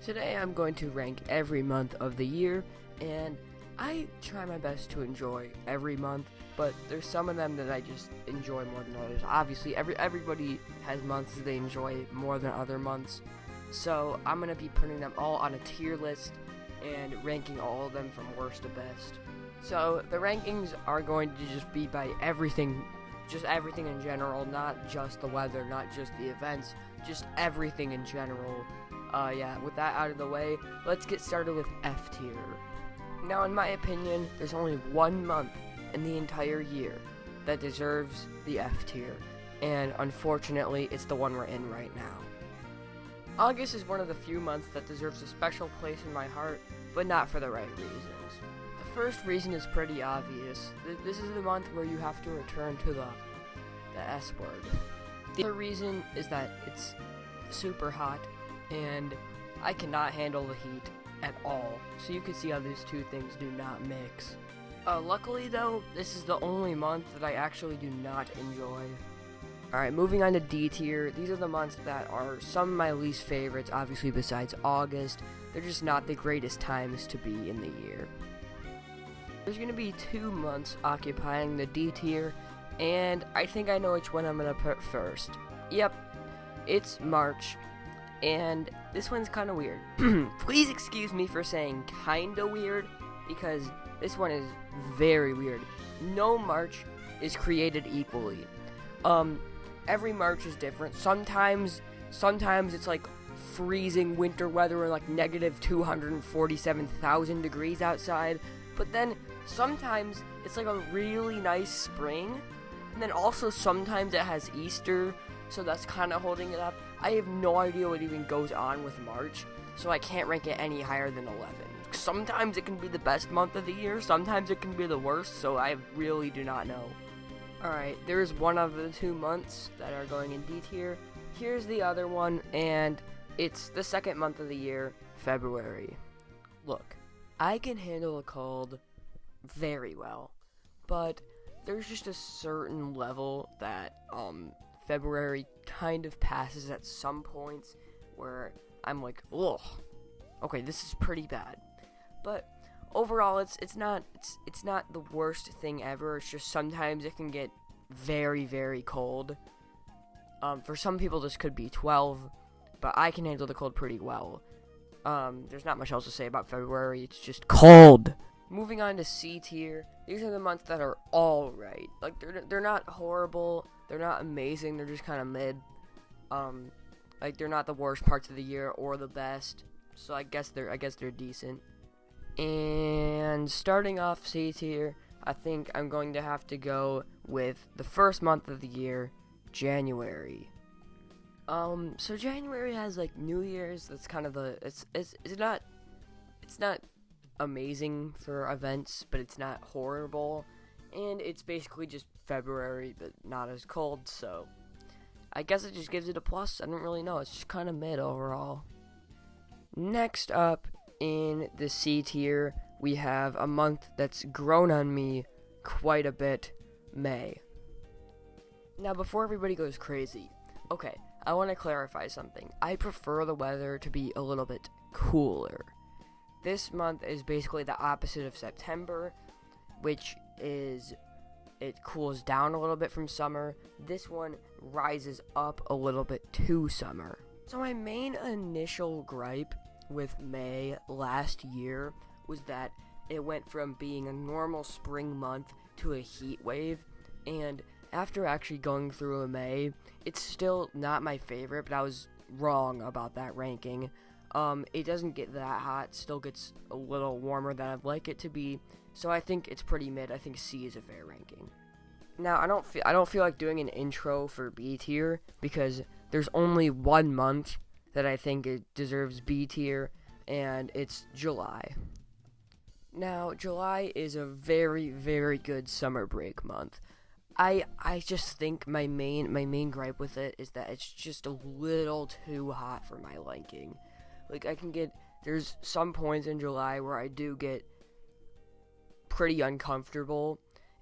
Today I'm going to rank every month of the year, and I try my best to enjoy every month, but there's some of them that I just enjoy more than others. Obviously, everybody has months that they enjoy more than other months, so I'm going to be putting them all on a tier list and ranking all of them from worst to best. So the rankings are going to just be by everything, just everything in general, not just the weather, not just the events, just everything in general. With that out of the way, let's get started with F tier. Now, in my opinion, there's only one month in the entire year that deserves the F tier, and unfortunately, it's the one we're in right now. August is one of the few months that deserves a special place in my heart, but not for the right reasons. The first reason is pretty obvious. This is the month where you have to return to the S word. The other reason is that it's super hot, and I cannot handle the heat at all, so you can see how these two things do not mix. Luckily though, this is the only month that I actually do not enjoy. Alright, moving on to D tier. These are the months that are some of my least favorites, obviously besides August. They're just not the greatest times to be in the year. There's going to be 2 months occupying the D tier, and I think I know which one I'm going to put first. Yep, it's March. And this one's kind of weird. Please excuse me for saying kind of weird, because this one is very weird. No March is created equally. Every March is different. Sometimes it's like freezing winter weather and like negative 247,000 degrees outside. But then sometimes it's like a really nice spring. And then also sometimes it has Easter, so that's kind of holding it up. I have no idea what even goes on with March, so I can't rank it any higher than 11. Sometimes it can be the best month of the year, sometimes it can be the worst, so I really do not know. Alright, there's one of the 2 months that are going in D tier. Here's the other one, and it's the second month of the year, February. Look, I can handle a cold very well, but there's just a certain level that, February kind of passes at some points where I'm like, ugh, okay, this is pretty bad. But overall, it's not the worst thing ever. It's just sometimes it can get very, very cold. For some people, this could be 12, but I can handle the cold pretty well. There's not much else to say about February. It's just cold. Moving on to C tier, these are the months that are all right. Like they're not horrible, they're not amazing, they're just kind of mid. Like they're not the worst parts of the year or the best. So I guess they're decent. And starting off C tier, I think I'm going to have to go with the first month of the year, January. So January has like New Year's. That's kind of it's not amazing for events, but it's not horrible, and it's basically just February but not as cold, so I guess it just gives it a plus. I don't really know, it's just kind of mid overall. Next up in the C tier, we have a month that's grown on me quite a bit, May. Now before everybody goes crazy, okay, I want to clarify something. I prefer the weather to be a little bit cooler. This month is basically the opposite of September, which is, it cools down a little bit from summer. This one rises up a little bit to summer. So my main initial gripe with May last year was that it went from being a normal spring month to a heat wave, and after actually going through a May, it's still not my favorite, but I was wrong about that ranking. It doesn't get that hot, still gets a little warmer than I'd like it to be, so I think it's pretty mid. I think C is a fair ranking. Now, I don't feel like doing an intro for B tier, because there's only one month that I think it deserves B tier, and it's July. Now, July is a very, very good summer break month. I just think my main gripe with it is that it's just a little too hot for my liking. Like, there's some points in July where I do get pretty uncomfortable,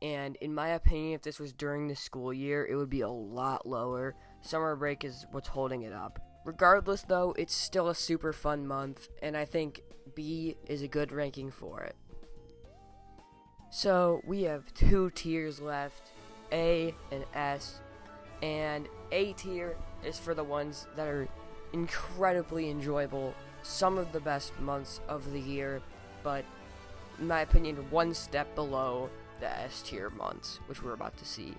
and in my opinion, if this was during the school year, it would be a lot lower. Summer break is what's holding it up. Regardless, though, it's still a super fun month, and I think B is a good ranking for it. So we have 2 tiers left, A and S, and A tier is for the ones that are incredibly enjoyable, some of the best months of the year, but in my opinion, one step below the S tier months, which we're about to see.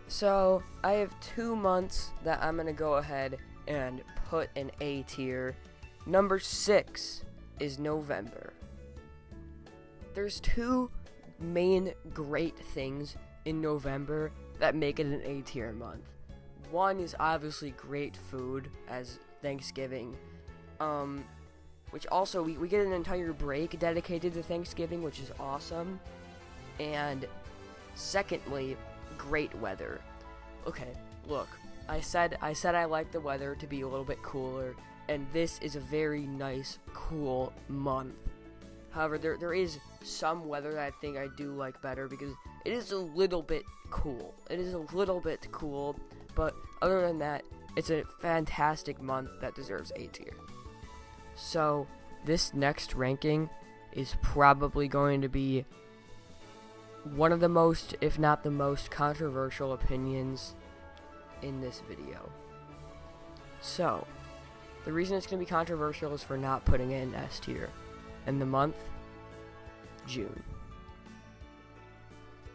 So I have 2 months that I'm going to go ahead and put in A tier. Number 6 is November. There's 2 main great things in November that make it an A tier month. One is obviously great food, as Thanksgiving, which also we get an entire break dedicated to Thanksgiving, which is awesome. And secondly, great weather. Okay, look, I said I like the weather to be a little bit cooler, and this is a very nice, cool month. However, there is some weather that I think I do like better because it is a little bit cool. It is a little bit cool, but other than that, it's a fantastic month that deserves A tier. So, this next ranking is probably going to be one of the most, if not the most, controversial opinions in this video. So, the reason it's going to be controversial is for not putting it in S tier. And the month, June.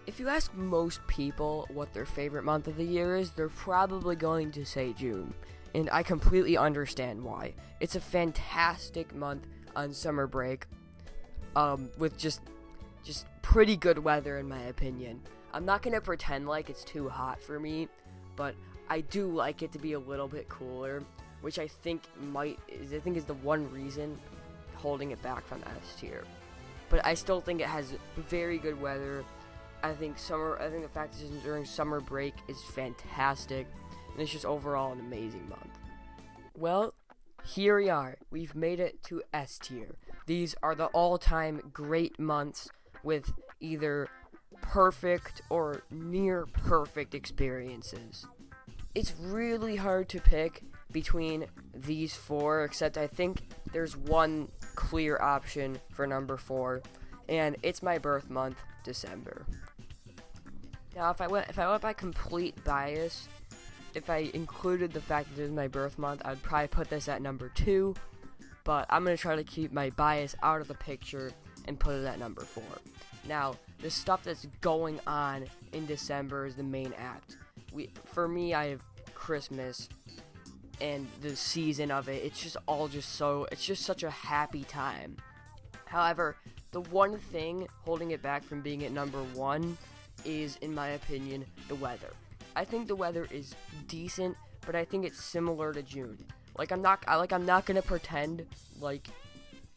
If you ask most people what their favorite month of the year is, they're probably going to say June. And I completely understand why. It's a fantastic month on summer break, with just pretty good weather in my opinion. I'm not going to pretend like it's too hot for me, but I do like it to be a little bit cooler, which I think is the one reason holding it back from S tier. But I still think it has very good weather. I think the fact that it's during summer break is fantastic, and it's just overall an amazing month. Well, here we are. We've made it to S tier. These are the all-time great months with either perfect or near perfect experiences. It's really hard to pick between these 4, except I think there's one clear option for number 4, and it's my birth month, December. Now, if I went by complete bias, if I included the fact that this is my birth month, I'd probably put this at number 2, but I'm going to try to keep my bias out of the picture and put it at number 4. Now, the stuff that's going on in December is the main act. For me, I have Christmas and the season of it. It's just such a happy time. However, the one thing holding it back from being at number 1 is, in my opinion, the weather. I think the weather is decent, but I think it's similar to June. I'm not gonna pretend like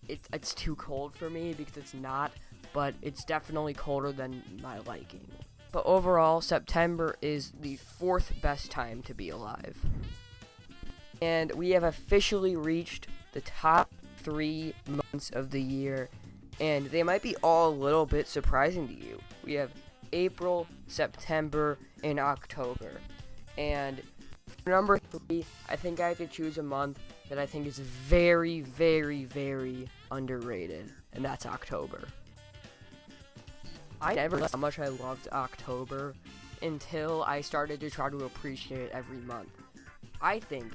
it's too cold for me, because it's not, but it's definitely colder than my liking. But overall, September is the 4th best time to be alive. And we have officially reached the top 3 months of the year, and they might be all a little bit surprising to you. We have April, September, and October. And for number 3, I think I have to choose a month that I think is very, very, very underrated, and that's October. I never realized how much I loved October until I started to try to appreciate it every month. I think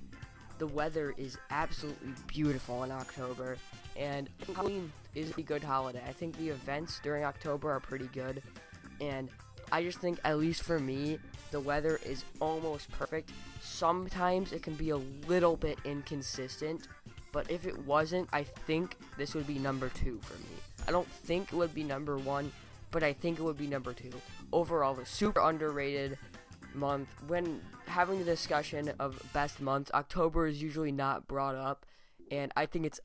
the weather is absolutely beautiful in October, and Halloween is a good holiday. I think the events during October are pretty good, and I just think, at least for me, the weather is almost perfect. Sometimes it can be a little bit inconsistent, but if it wasn't, I think this would be number 2 for me. I don't think it would be number 1, but I think it would be number 2. Overall, a super underrated month. When having the discussion of best months, October is usually not brought up, and I think it's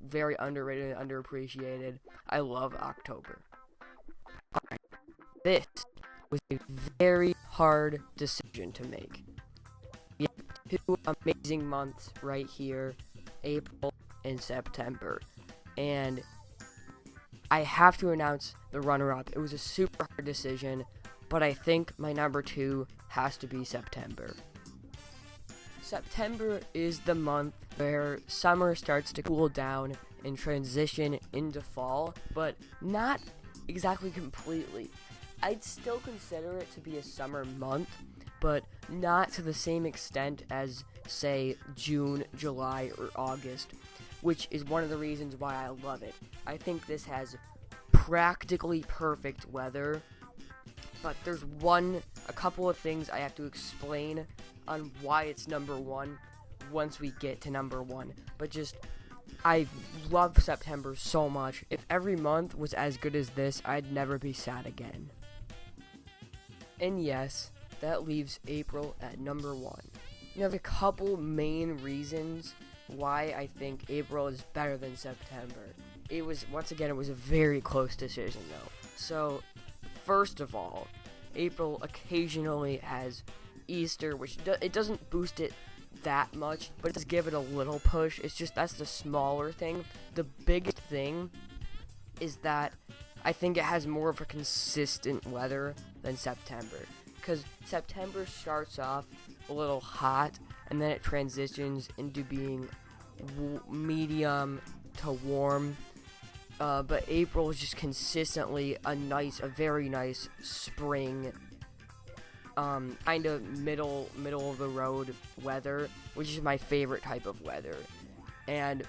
very underrated and underappreciated. I love October. Alright. This was a very hard decision to make. We have 2 amazing months right here, April and September, and I have to announce the runner-up. It was a super hard decision, but I think my number 2 has to be September. September is the month where summer starts to cool down and transition into fall, but not exactly completely. I'd still consider it to be a summer month, but not to the same extent as, say, June, July, or August, which is one of the reasons why I love it. I think this has practically perfect weather, but there's a couple of things I have to explain on why it's number one once we get to number one. But just, I love September so much. If every month was as good as this, I'd never be sad again. And yes, that leaves April at number one. There's a couple main reasons why I think April is better than September. It was a very close decision though. So, first of all, April occasionally has Easter, which it doesn't boost it that much, but it does give it a little push. It's just, that's the smaller thing. The biggest thing is that I think it has more of a consistent weather than September, because September starts off a little hot and then it transitions into being medium to warm, but April is just consistently a very nice spring, kind of middle of the road weather, which is my favorite type of weather. And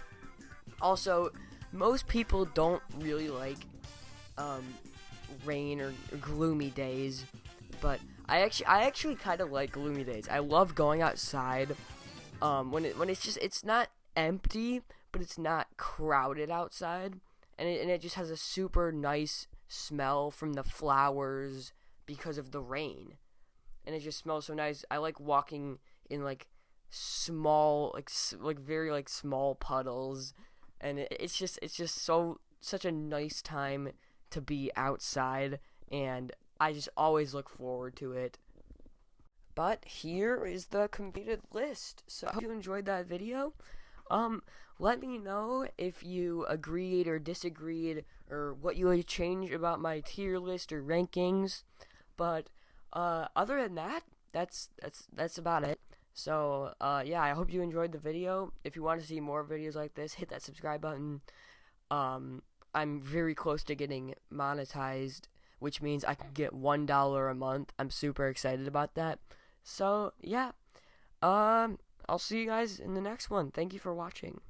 also, most people don't really like rain or gloomy days, but I actually kind of like gloomy days. I love going outside when it's not empty, but it's not crowded outside, and it just has a super nice smell from the flowers because of the rain, and it just smells so nice. I like walking in like small, like very like small puddles, and it's just such a nice time to be outside, and I just always look forward to it. But here is the completed list. So I hope you enjoyed that video. Let me know if you agreed or disagreed, or what you would change about my tier list or rankings. But other than that, that's about it. So yeah, I hope you enjoyed the video. If you want to see more videos like this, hit that subscribe button. I'm very close to getting monetized, which means I can get $1 a month. I'm super excited about that. So yeah, I'll see you guys in the next one. Thank you for watching.